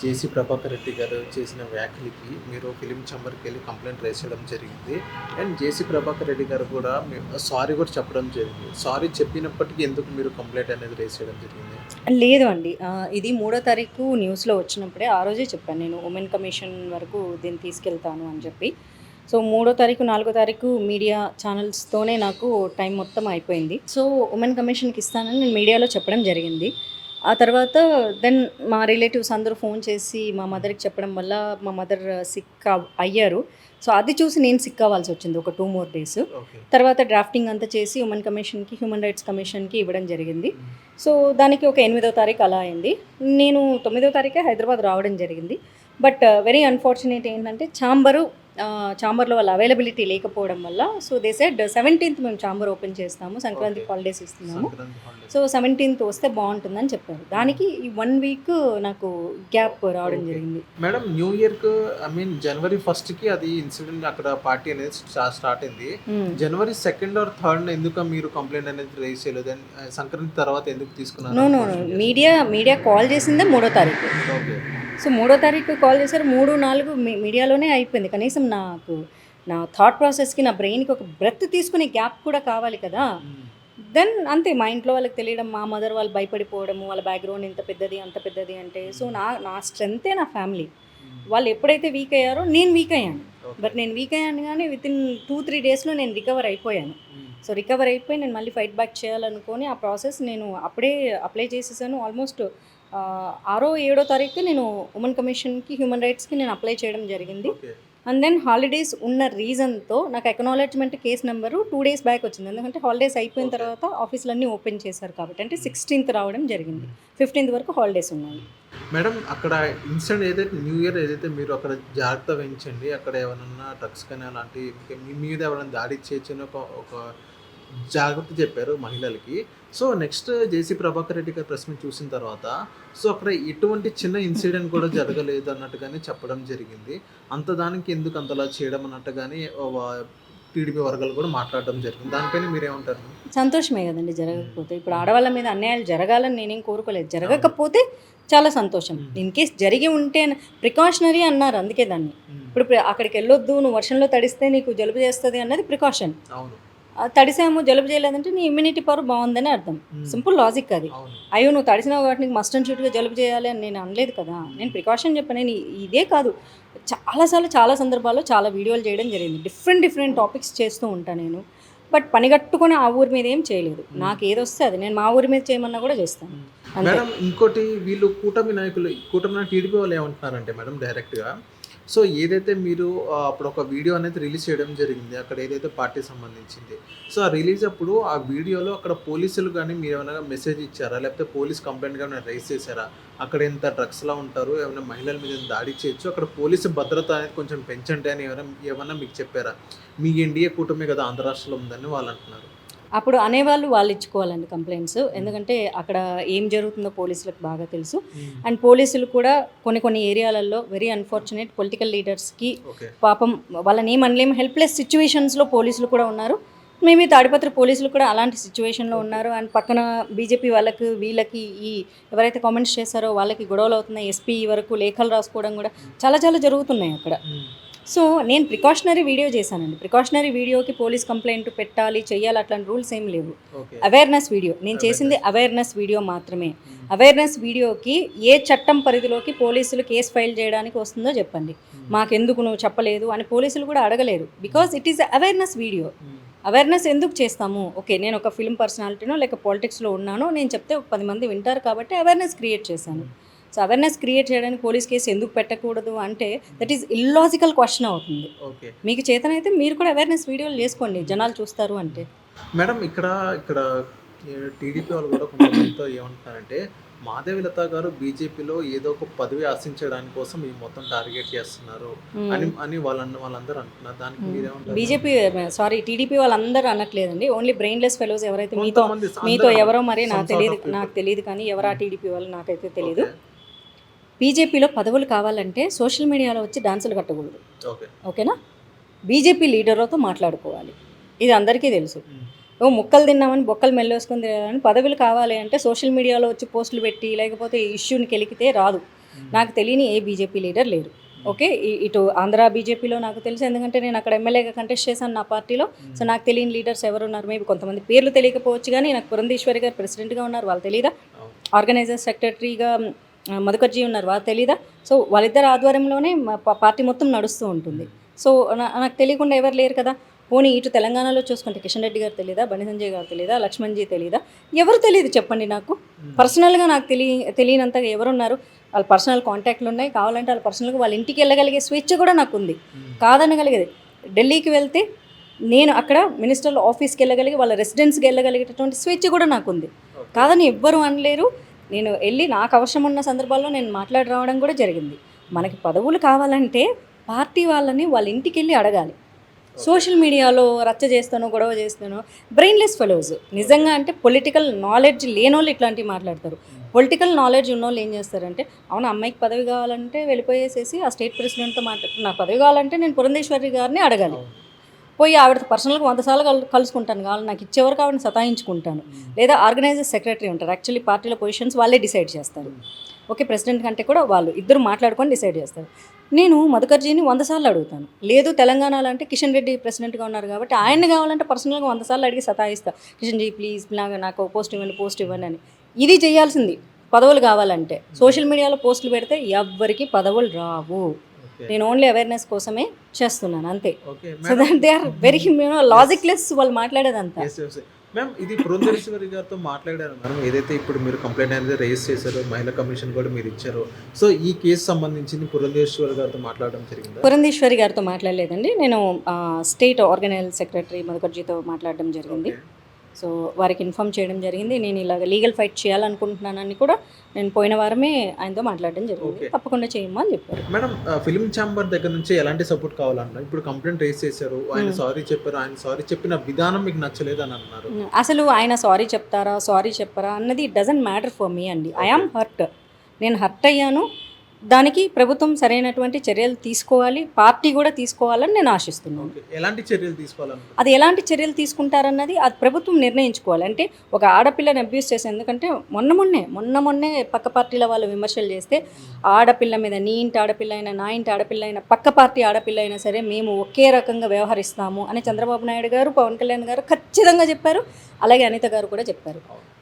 జేసీ ప్రభాకర్ రెడ్డి గారు చేసిన వ్యాఖ్యలకి మీరు ఫిలిం ఛాంబర్‌కి వెళ్లి కంప్లెయింట్ రైజ్ చేయడం జరిగింది. అండ్ జేసీ ప్రభాకర్ రెడ్డి గారు కూడా సారీ కూడా చెప్పడం జరిగింది. సారీ చెప్పినప్పటికీ ఎందుకు మీరు కంప్లెయింట్ అనేది రైజ్ చేయడం జరిగింది? లేదు అండి. ఇది 3 తారీఖు న్యూస్‌లో వచ్చినప్పుడే ఆ రోజే చెప్పాను నేను ఉమెన్ కమిషన్ వరకు దీన్ని తీసుకెళ్తాను అని చెప్పి. సో 3 తారీఖు, 4 తారీఖు మీడియా ఛానల్స్‌తోనే నాకు టైం మొత్తం అయిపోయింది. సో ఉమెన్ కమిషన్‌కి ఇస్తానని నేను మీడియాలో చెప్పడం జరిగింది. ఆ తర్వాత దెన్ మా రిలేటివ్స్ అందరూ ఫోన్ చేసి మా మదర్‌కి చెప్పడం వల్ల మా మదర్ సిక్ అయ్యారు. సో అది చూసి నేను సిక్ అవ్వాల్సొచ్చింది ఒక 2 మోర్ డేస్. ఓకే. తర్వాత డ్రాఫ్టింగ్ అంతా చేసి ఉమెన్ కమిషన్‌కి, హ్యూమన్ రైట్స్ కమిషన్‌కి ఇవ్వడం జరిగింది. సో దానికి ఒక 8వ తారీఖు అలా అయింది. నేను 9వ తారీఖే హైదరాబాద్ రావడం జరిగింది. బట్ వెరీ అన్‌ఫార్చునేట్ ఏంటంటే ఛాంబర్‌లో వాళ్ళ అవైలబిలిటీ లేకపోవడం వల్ల సో దే సెడ్ 17థ్ మేము ఛాంబర్ ఓపెన్ చేస్తాము. సంక్రాంతికి ఓకే. హాలిడేస్ ఇస్తున్నాము. సంక్రాంతి హాలిడేస్. సో 17థ్ వస్తే బాగుంటుందని చెప్పారు. దానికి ఈ 1 వీక్ నాకు గ్యాప్ రావడం ఓకే. జరిగింది. మేడం న్యూ ఇయర్‌కు జనవరి 1కి అది ఇన్సిడెంట్ అక్కడ పార్టీ అనేది స్టార్ట్ అయింది. జనవరి 2 ఆర్ 3 ఎందుకు మీరు కంప్లెయింట్ అనేది రైజ్ చేయలేదు? అండ్ సంక్రాంతి తర్వాత ఎందుకు తీసుకున్నారు? No no no media call చేసిందే 3వ తారీఖు. ఓకే. సో 3వ తారీఖు కాల్ చేశారు. 3, 4 మీడియాలోనే అయిపోయింది. కనీసం నా థాట్ ప్రాసెస్‌కి, నా బ్రెయిన్‌కి ఒక బ్రెత్ తీసుకునే గ్యాప్ కూడా కావాలి కదా! హ్మ్. దెన్ అంతే మా ఇంట్లో వాళ్ళకి తెలియడం, మా మదర్ వాళ్ళు భయపడిపోవడము, వాళ్ళ బ్యాక్‌గ్రౌండ్ ఇంత పెద్దది, అంత పెద్దది అంటే సో నా స్ట్రెంతే నా ఫ్యామిలీ. వాళ్ళు ఎప్పుడైతే వీక్ అయ్యారో నేను వీక్ అయ్యాను. బట్ నేను వీక్ అయ్యాను కానీ వితిన్ 2, 3 డేస్‌లో నేను రికవర్ అయిపోయాను. సో రికవర్ అయిపోయి నేను మళ్ళీ ఫైట్ బ్యాక్ చేయాలనుకొని ఆ ప్రాసెస్ నేను అప్పుడే అప్లై చేసేసాను. ఆల్మోస్ట్ 6, 7 తారీఖు నేను ఉమెన్ కమిషన్‌కి, హ్యూమన్ రైట్స్‌కి నేను అప్లై చేయడం జరిగింది. ఓకే. అండ్ దెన్ హాలిడేస్ ఉన్న రీజన్‌తో నాకు acknowledgement case number 2 days back వచ్చింది. ఎందుకంటే హాలిడేస్ అయిపోయిన ఓకే. తర్వాత ఆఫీసులన్నీ ఓపెన్ చేశారు కాబట్టి. అంటే 16థ్ రావడం జరిగింది. 15థ్ వరకు హాలిడేస్ ఉన్నాయి. మేడం అక్కడ ఇన్సిడెంట్ ఏదైతే న్యూ ఇయర్ ఏదైతే మీరు అక్కడ జాగ్రత్త వహించండి. అక్కడ ఏమన్నా డ్రగ్స్ కానీ అలాంటి మీ మీద ఎవరైనా దాడి చేయొచ్చు అని ఒక జాగ్రత్త చెప్పారు మహిళలకి. సో నెక్స్ట్ జేసీ ప్రభాకర్ రెడ్డి గారి ప్రెస్ మీట్ చూసిన తర్వాత సో అక్కడ ఎటువంటి చిన్న ఇన్సిడెంట్ కూడా జరగలేదు అన్నట్టుగానే చెప్పడం జరిగింది. అంత దానికి ఎందుకు అంతలా చేయడం అన్నట్టుగానే టీడీపీ వర్గాలు కూడా మాట్లాడడం జరిగింది. దానిపైన మీరేమంటారు? సంతోషమే కదండి జరగకపోతే. ఇప్పుడు ఆడవాళ్ళ మీద అన్యాయాలు జరగాలని నేనేం కోరుకోలేదు. జరగకపోతే చాలా సంతోషం. ఇన్ కేస్ జరిగి ఉంటే ప్రికాషనరీ అన్నారు అందుకే దాన్ని. ఇప్పుడు అక్కడికి వెళ్ళొద్దు, నువ్వు వర్షంలో తడిస్తే నీకు జలుబు చేస్తుంది అన్నది ప్రికాషన్. అవును. తడిసాము జలుబు చేయలేదంటే నీ ఇమ్యూనిటీ పవర్ బాగుందని అర్థం. సింపుల్ లాజిక్ అది. అవును. అయ్యో నువ్వు తడిసినావు కాబట్టి నీకు మస్ట్ అండ్ షుడ్గా జలుబు చేయాలి అని నేను అనలేదు కదా. నేను ప్రికాషన్ చెప్పాను. నేను ఇదే కాదు చాలాసార్లు చాలా సందర్భాల్లో చాలా వీడియోలు చేయడం జరిగింది. డిఫరెంట్ టాపిక్స్ చేస్తూ ఉంటాను నేను. బట్ పనిగట్టుకొని ఆ ఊరి మీద ఏం చేయలేదు. నాకు ఏదొస్తే అది నేను మా ఊరి మీద చేయమన్నా కూడా చేస్తాను. మేడం ఇంకోటి వీళ్ళు కూటమి నాయకులు టీడీపీ వాళ్ళు ఏమంటున్నారంటే మేడం డైరెక్ట్గా సో ఏదైతే మీరు అప్పుడు ఒక వీడియో అనేది రిలీజ్ చేయడం జరిగింది అక్కడ ఏదైతే పార్టీ సంబంధించింది. సో ఆ రిలీజ్ అప్పుడు ఆ వీడియోలో అక్కడ పోలీసులు కానీ మీరు ఏమైనా మెసేజ్ ఇచ్చారా? లేకపోతే పోలీస్ కంప్లైంట్ కానీ రైజ్ చేశారా? అక్కడ ఎంత డ్రగ్స్లా ఉంటారు, ఏమైనా మహిళల మీద దాడి చేయొచ్చు, అక్కడ పోలీసు భద్రత అనేది కొంచెం పెంచండి అని ఏమన్నా మీకు చెప్పారా? మీ ఎన్డీఏ కూటమి కదా ఆంధ్ర రాష్ట్రంలో ఉందని వాళ్ళు అంటున్నారు. అప్పుడు అనేవాళ్ళు వాళ్ళు ఇచ్చుకోవాలండి కంప్లైంట్స్. ఎందుకంటే అక్కడ ఏం జరుగుతుందో పోలీసులకు బాగా తెలుసు. అండ్ పోలీసులు కూడా కొన్ని ఏరియాలలో వెరీ అన్ఫార్చునేట్ పొలిటికల్ లీడర్స్కి ఓకే. పాపం వాళ్ళని ఏమనలేము, హెల్ప్లెస్ సిచ్యువేషన్స్లో పోలీసులు కూడా ఉన్నారు. మేబీ తాడిపత్రి పోలీసులు కూడా అలాంటి సిచ్యువేషన్లో ఉన్నారు. అండ్ పక్కన బీజేపీ వీళ్ళకి ఎవరైతే కామెంట్స్ చేశారో వాళ్ళకి గొడవలు అవుతున్నాయి. ఎస్పీ వరకు లేఖలు రాసుకోవడం కూడా చాలా జరుగుతున్నాయి అక్కడ. సో నేను ప్రికాషనరీ వీడియో చేశానండి. ప్రికాషనరీ వీడియోకి పోలీస్ కంప్లైంట్ పెట్టాలి, చెయ్యాలి అట్లాంటి రూల్స్ ఏం లేవు. ఓకే. అవేర్నెస్ వీడియో నేను చేసింది అవేర్నెస్ వీడియో మాత్రమే. అవేర్నెస్ వీడియోకి ఏ చట్టం పరిధిలోకి పోలీసులు కేసు ఫైల్ చేయడానికి వస్తుందో చెప్పండి. మాకెందుకు నువ్వు చెప్పలేదు అని పోలీసులు కూడా అడగలేరు. Because it is awareness video. Awareness ఎందుకు చేస్తాము? ఓకే నేను ఒక ఫిల్మ్ పర్సనాలిటీనో లేక పాలిటిక్స్లో ఉన్నానో నేను చెప్తే ఒక 10 మంది వింటారు కాబట్టి అవేర్నెస్ క్రియేట్ చేశాను. సో అవేర్నెస్ క్రియేట్ చేయడానికి పోలీస్ కేసు ఎందుకు పెట్టకూడదు అంటే దట్ ఈస్ ఇల్లాజికల్ క్వశ్చన్ అవుతుంది. ఓకే. మీకు చేతనైతే మీరు కూడా అవేర్నెస్ వీడియోలు చేసుకోండి, జనాలు చూస్తారు అంటే. మేడం ఇక్కడ టీడీపీ వాళ్ళు కూడా కొంతమందితో ఏమంటున్నారంటే మాధవిలత గారు బీజేపీలో ఏదో ఒక పదవి ఆశించడానికి కోసం ఈ మొత్తం టార్గెట్ చేస్తున్నారు అని వాళ్ళందరూ అంటున్నారు. దానికి మీరేమంటారు? టీడీపీ వాళ్ళందరూ అనట్లేదండి. ఓన్లీ బ్రెయిన్లెస్ ఫెలోస్ ఎవరైతే మీతో ఎవరో మరి నాకు తెలియదు కానీ ఎవరా టీడీపీ వాళ్ళు నాకైతే తెలియదు. బీజేపీలో పదవులు కావాలంటే సోషల్ మీడియాలో వచ్చి డాన్సులు కట్టకూడదు. ఓకేనా? బీజేపీ లీడర్తో మాట్లాడుకోవాలి. ఇది అందరికీ తెలుసు. ముక్కలు తిన్నామని బొక్కలు మెల్లేసుకొని తినాలని పదవులు కావాలి అంటే సోషల్ మీడియాలో వచ్చి పోస్టులు పెట్టి లేకపోతే ఇష్యూని కెలికితే రాదు. నాకు తెలియని ఏ బీజేపీ లీడర్ లేరు. ఓకే, ఇటు ఆంధ్ర బీజేపీలో నాకు తెలుసు, ఎందుకంటే నేను అక్కడ ఎమ్మెల్యేగా కంటెస్ట్ చేశాను నా పార్టీలో. సో నాకు తెలియని లీడర్స్ ఎవరు ఉన్నారు? మేబీ కొంతమంది పేర్లు తెలియకపోవచ్చు, కానీ నాకు పురంధేశ్వరి గారు ప్రెసిడెంట్గా ఉన్నారు, వాళ్ళు తెలీదా? ఆర్గనైజర్ సెక్రటరీగా మధుకర్జీ ఉన్నారు, వాళ్ళు తెలీదా? సో వాళ్ళిద్దరు ఆధ్వర్యంలోనే పార్టీ మొత్తం నడుస్తూ ఉంటుంది. సో నాకు తెలియకుండా ఎవరు లేరు కదా. పోనీ ఇటు తెలంగాణలో చూసుకుంటే కిషన్ రెడ్డి గారు తెలీదా? బండి సంజయ్ గారు తెలీదా? లక్ష్మణ్జీ తెలీదా? ఎవరు తెలియదు చెప్పండి నాకు. పర్సనల్గా నాకు తెలియనంతగా ఎవరున్నారు? వాళ్ళ పర్సనల్ కాంటాక్ట్లు ఉన్నాయి, కావాలంటే వాళ్ళ పర్సనల్గా వాళ్ళ ఇంటికి వెళ్ళగలిగే స్వేచ్ఛ కూడా నాకు ఉంది, కాదనగలిగేది. ఢిల్లీకి వెళ్తే నేను అక్కడ మినిస్టర్ల ఆఫీస్కి వెళ్ళగలిగి వాళ్ళ రెసిడెన్స్కి వెళ్ళగలిగేటటువంటి స్వేచ్ఛ కూడా నాకు ఉంది, కాదని ఎవ్వరు అనలేరు. నేను వెళ్ళి నాకు అవసరం ఉన్న సందర్భాల్లో నేను మాట్లాడి రావడం కూడా జరిగింది. మనకి పదవులు కావాలంటే పార్టీ వాళ్ళని వాళ్ళ ఇంటికి వెళ్ళి అడగాలి. సోషల్ మీడియాలో రచ్చ చేస్తాను, గొడవ చేస్తాను, బ్రెయిన్లెస్ ఫెలోస్. నిజంగా అంటే పొలిటికల్ నాలెడ్జ్ లేనోళ్ళు ఇట్లాంటివి మాట్లాడతారు. పొలిటికల్ నాలెడ్జ్ ఉన్నోళ్ళు ఏం చేస్తారంటే, అవును అమ్మాయికి పదవి కావాలంటే వెళ్ళిపోయేసేసి ఆ స్టేట్ ప్రెసిడెంట్తో మాట్లాడుతున్నారు, నాకు పదవి కావాలంటే నేను పురంధేశ్వరి గారిని అడగాలి, పోయి ఆవిడతో పర్సనల్గా 100 సార్లు కలుసుకుంటాను, కావాలి నాకు ఇచ్చేవరకు ఆవిడని సతాయించుకుంటాను. లేదా ఆర్గనైజర్ సెక్రటరీ ఉంటారు, యాక్చువల్లీ పార్టీలో పొజిషన్స్ వాళ్ళే డిసైడ్ చేస్తారు. ఓకే, ప్రెసిడెంట్ కంటే కూడా వాళ్ళు ఇద్దరు మాట్లాడుకొని డిసైడ్ చేస్తారు. నేను మధుకర్జీని 100 సార్లు అడుగుతాను. లేదు తెలంగాణలో అంటే కిషన్ రెడ్డి ప్రెసిడెంట్గా ఉన్నారు కాబట్టి ఆయన్ని కావాలంటే పర్సనల్గా 100 సార్లు అడిగి సతాయిస్తా, కిషన్ జీ ప్లీజ్ నాకు పోస్ట్ ఇవ్వండి అని. ఇది చేయాల్సింది పదవులు కావాలంటే. సోషల్ మీడియాలో పోస్టులు పెడితే ఎవ్వరికి పదవులు రావు. నేను ఓన్లీ అవేర్నెస్ కోసమే చేస్తున్నాను అంతే. So that they are very logicless వాళ్ళు మాట్లాడేదంతా. మ్యామ్ ఇది పురంధేశ్వరి గారితో మాట్లాడారు మేడం, ఏదైతే ఇప్పుడు మీరు కంప్లైంట్ అనేది రైజ్ చేశారో, మహిళా కమిషన్ కూడా మీరు ఇచ్చారో, సో ఈ కేసు సంబంధించి పురంధేశ్వరి గారితో మాట్లాడడం జరిగింది? పురంధేశ్వరి గారితో మాట్లాడలేదండి, నేను స్టేట్ ఆర్గనైజర్ సెక్రటరీ మధుకర్జీతో మాట్లాడడం జరిగింది. సో వారికి ఇన్ఫామ్ చేయడం జరిగింది, నేను ఇలాగ లీగల్ ఫైట్ చేయాలనుకుంటున్నానని కూడా నేను పోయిన వారమే ఆయనతో మాట్లాడడం జరిగింది. తప్పకుండా చేయమ్మా అని చెప్పారు. మేడం ఫిలిం ఛాంబర్ దగ్గర నుంచి ఎలాంటి సపోర్ట్ కావాలన్నారు? ఇప్పుడు కంప్లైంట్ రేస్ చేశారు, ఆయన సారీ చెప్పారు, ఆయన సారీ చెప్పిన విధానం మీకు నచ్చలేదు అని అన్నారు. అసలు ఆయన సారీ చెప్పారా అన్నది it doesn't matter for me అండి. ఐ ఆమ్ హర్ట్, నేను హర్ట్ అయ్యాను. దానికి ప్రభుత్వం సరైనటువంటి చర్యలు తీసుకోవాలి, పార్టీ కూడా తీసుకోవాలని నేను ఆశిస్తున్నాను. ఎలాంటి చర్యలు తీసుకోవాలని? అది ఎలాంటి చర్యలు తీసుకుంటారన్నది అది ప్రభుత్వం నిర్ణయించుకోవాలి. అంటే ఒక ఆడపిల్లని అబ్యూస్ చేసి, ఎందుకంటే మొన్నే పక్క పార్టీల వాళ్ళు విమర్శలు చేస్తే, ఆడపిల్ల మీద నీ ఇంటి ఆడపిల్ల అయినా నా ఇంటి ఆడపిల్ల అయినా పక్క పార్టీ ఆడపిల్ల అయినా సరే మేము ఒకే రకంగా వ్యవహరిస్తాము అని చంద్రబాబు నాయుడు గారు, పవన్ కళ్యాణ్ గారు ఖచ్చితంగా చెప్పారు. అలాగే అనిత గారు కూడా చెప్పారు.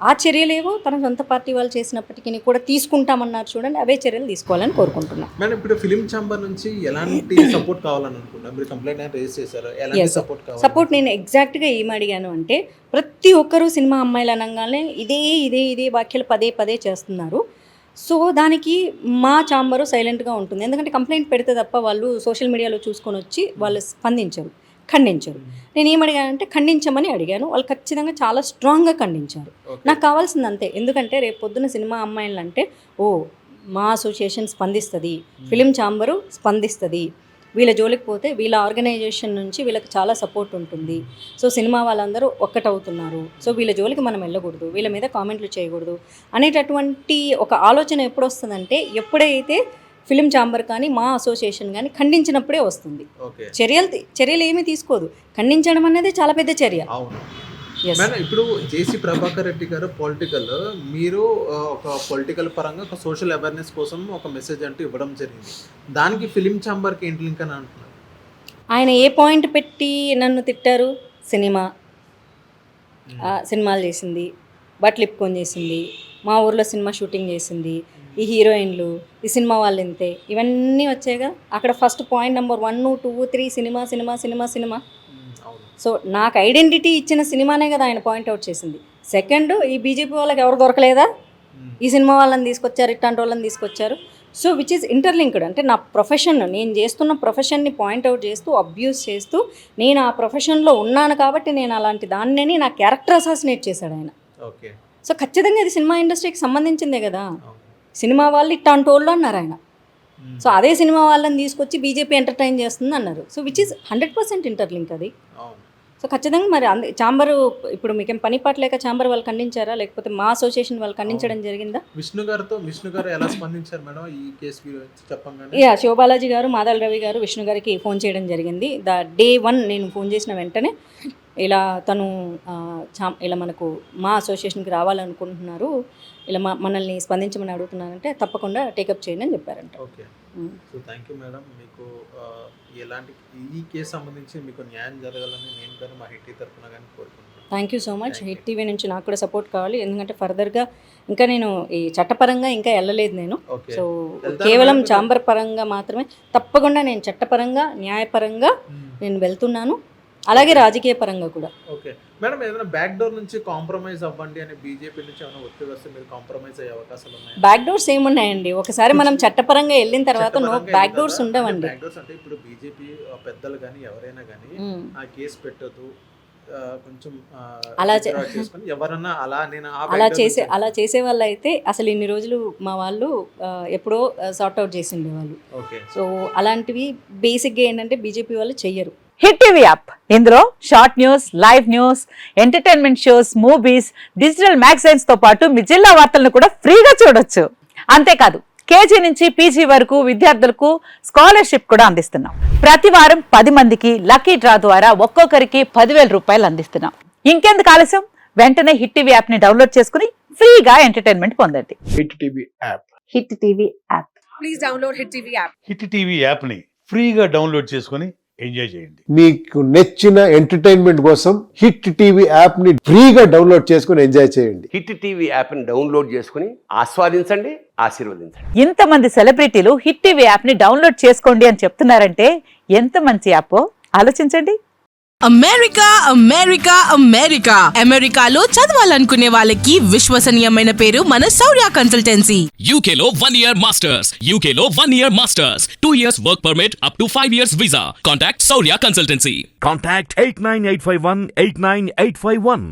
ఆ చర్యలేవో తన సొంత పార్టీ వాళ్ళు చేసినప్పటికీ కూడా తీసుకుంటామన్నారు చూడండి, అవే చర్యలు తీసుకోవాలని కోరుకుంటున్నాను. మేడం ఇప్పుడు ఫిలిం ఛాంబర్ నుంచి ఎలాంటి సపోర్ట్ కావాలని అనుకుంటున్నారు? మీరు కంప్లైంట్ రేజ్ చేశారు, ఎలాంటి సపోర్ట్ కావాలి? సపోర్ట్ నేను ఎగ్జాక్ట్గా ఏం అడిగాను అంటే, ప్రతి ఒక్కరూ సినిమా అమ్మాయిలు అనగానే ఇదే వాక్యాలు పదే చేస్తున్నారు. సో దానికి మా ఛాంబరు సైలెంట్గా ఉంటుంది, ఎందుకంటే కంప్లైంట్ పెడితే తప్ప వాళ్ళు సోషల్ మీడియాలో చూసుకొని వచ్చి వాళ్ళు స్పందించరు, ఖండించరు. నేను ఏమడిగానంటే ఖండించమని అడిగాను, వాళ్ళు ఖచ్చితంగా చాలా స్ట్రాంగ్గా ఖండించారు. నాకు కావాల్సింది అంతే, ఎందుకంటే రేపు పొద్దున సినిమా అమ్మాయిలు అంటే మా అసోసియేషన్ స్పందిస్తుంది, ఫిలిం ఛాంబరు స్పందిస్తుంది, వీళ్ళ జోలికి పోతే వీళ్ళ ఆర్గనైజేషన్ నుంచి వీళ్ళకి చాలా సపోర్ట్ ఉంటుంది. సో సినిమా వాళ్ళందరూ ఒక్కటవుతున్నారు, సో వీళ్ళ జోలికి మనం వెళ్ళకూడదు, వీళ్ళ మీద కామెంట్లు చేయకూడదు అనేటటువంటి ఒక ఆలోచన ఎప్పుడు వస్తుందంటే, ఎప్పుడైతే ఫిలిం ఛాంబర్ కానీ మా అసోసియేషన్ కానీ ఖండించినప్పుడే వస్తుంది. చర్యలు ఏమీ తీసుకోదు, ఖండించడం అనేది చాలా పెద్ద చర్య. ఇప్పుడు జేసీ ప్రభాకర్ రెడ్డి గారు పొలిటికల్, మీరు ఒక పొలిటికల్ పరంగా ఒక సోషల్ అవేర్నెస్ కోసం ఒక మెసేజ్ అంటూ ఇవ్వడం జరిగింది, దానికి ఫిలిం ఛాంబర్కి ఏంటి లింక్ అని అంటున్నారు? ఆయన ఏ పాయింట్ పెట్టి నన్ను తిట్టారు? సినిమాలు చేసింది, బట్టలు ఇప్పుకొని చేసింది, మా ఊర్లో సినిమా షూటింగ్ చేసింది, ఈ హీరోయిన్లు, ఈ సినిమా వాళ్ళు ఇంతే, ఇవన్నీ వచ్చాయిగా. అక్కడ first point number 1, 2, 3 cinema. So నాకు ఐడెంటిటీ ఇచ్చిన సినిమానే కదా ఆయన పాయింట్అవుట్ చేసింది. సెకండ్, ఈ బీజేపీ వాళ్ళకి ఎవరు దొరకలేదా? ఈ సినిమా వాళ్ళని తీసుకొచ్చారు, ఇట్లాంటి వాళ్ళని తీసుకొచ్చారు. So which is interlinked. అంటే నా ప్రొఫెషన్, నేను చేస్తున్న ప్రొఫెషన్ని పాయింట్అవుట్ చేస్తూ, అబ్యూస్ చేస్తూ, నేను ఆ ప్రొఫెషన్లో ఉన్నాను కాబట్టి నేను అలాంటి దాన్ని నా క్యారెక్టర్ అసాసినేట్ చేశాడు ఆయన. సో ఖచ్చితంగా ఇది సినిమా ఇండస్ట్రీకి సంబంధించిందే కదా. సినిమా వాళ్ళు ఇట్లాంటి వాళ్ళు అన్నారు ఆయన. సో అదే సినిమా వాళ్ళని తీసుకొచ్చి బీజేపీ ఎంటర్టైన్ చేస్తుంది అన్నారు. సో విచ్ ఈజ్ 100% ఇంటర్లింక్ అది. సో ఖచ్చితంగా మరి ఛాంబరు ఇప్పుడు మీకేం పని పాట లేక ఛాంబర్ వాళ్ళు ఖండించారా, లేకపోతే మా అసోసియేషన్ వాళ్ళు ఖండించడం జరిగిందా? విష్ణు గారు ఎలా స్పందించారు మేడం ఈ కేసు గురించి చెప్పంగానే? శివబాలాజీ గారు, మాదల్ రవి గారు విష్ణు గారికి ఫోన్ చేయడం జరిగింది. డే 1 నేను ఫోన్ చేసిన వెంటనే ఇలా తను ఇలా మనకు మా అసోసియేషన్కి రావాలనుకుంటున్నారు, ఇలా మనల్ని స్పందించమని అడుగుతున్నారంటే తప్పకుండా టేకప్ చేయండి అని చెప్పారంట. Okay. So thank you madam. మీకు ఎలాంటి ఈ కేసు సంబంధించి మీకు న్యాయం జరగాలని నేను కానీ మా హిట్ తరఫున కానీ కోరుకుంటున్నాను. Thank you so much. Hit TV నుంచి నాకు కూడా సపోర్ట్ కావాలి, ఎందుకంటే ఫర్దర్గా ఇంకా నేను ఈ చట్టపరంగా ఇంకా వెళ్ళలేదు నేను. ఓకే. సో కేవలం చాంబర్ పరంగా మాత్రమే, తప్పకుండా నేను చట్టపరంగా న్యాయపరంగా నేను వెళ్తున్నాను, అలాగే రాజకీయ పరంగా కూడా. ఓకే మేడం, ఏదైనా బ్యాక్ డోర్ నుంచి కాంప్రమైజ్ అవ్వండి అని బీజేపీ నుంచి ఏమైనా ఒత్తిడి వస్తే మీరు కాంప్రమైజ్ అయ్యే అవకాశాలు ఉన్నాయి? బ్యాక్ డోర్స్ ఏమున్నాయండి, ఒకసారి మనం చట్టపరంగా వెళ్ళిన తర్వాత నో బ్యాక్ డోర్స్ ఉండవండి. బ్యాక్ డోర్స్ అంటే ఇప్పుడు బీజేపీ పెద్దలు కానీ ఎవరైనా కానీ ఆ కేసు పెట్టదు, కొంచెం అలా చేసుకొని ఎవరన్నా అలా చేసే వాళ్ళు అయితే అసలు ఇన్ని రోజులు మా వాళ్ళు ఎప్పుడో సార్ట్అవుట్ చేసిండే వాళ్ళు. సో అలాంటివి బేసిక్గా ఏంటంటే బీజేపీ వాళ్ళు చెయ్యరు. హిట్ టీవీ యాప్, ఇందులో short news, live news, entertainment shows, movies, digital magazines తో పాటు మీ జిల్లా వార్తలను కూడా ఫ్రీగా చూడొచ్చు. అంతేకాదు కేజీ నుంచి పీజీ వరకు విద్యార్థులకు స్కాలర్షిప్ కూడా అందిస్తున్నాం. ప్రతి వారం 10 మందికి లక్కీ డ్రా ద్వారా ఒక్కొక్కరికి 10,000 రూపాయలు అందిస్తున్నాం. ఇంకెందుకు ఆలస్యం, వెంటనే హిట్ టీవీ యాప్ ని డౌన్లోడ్ చేసుకుని ఫ్రీగా ఎంటర్టైన్మెంట్ పొందండి. Hit TV app. Hit TV app. Please download hit TV app. Hit TV app ని ఫ్రీగా డౌన్లోడ్ చేసుకొని ఎంజాయ్ చేయండి. మీకు నచ్చిన ఎంటర్టైన్మెంట్ కోసం హిట్ టీవీ యాప్ ని ఫ్రీగా డౌన్లోడ్ చేసుకుని ఎంజాయ్ చేయండి. హిట్ టీవీ యాప్ ని డౌన్లోడ్ చేసుకుని ఆస్వాదించండి, ఆశీర్వదించండి. ఇంతమంది సెలబ్రిటీలు హిట్ టీవీ యాప్ ని డౌన్లోడ్ చేసుకోండి అని చెప్తున్నారంటే ఎంత మంచి యాప్ ఆలోచించండి. అమెరికా అమెరికా అమెరికా అమెరికాలో చదవాలనుకునే వాళ్ళకి విశ్వసనీయమైన పేరు మన శౌర్య కన్సల్టెన్సీ. UK లో 1 year masters. UK లో 1 year masters. 2 years work permit up to 5 years visa. Contact Saurya Consultancy. Contact 89851 89851.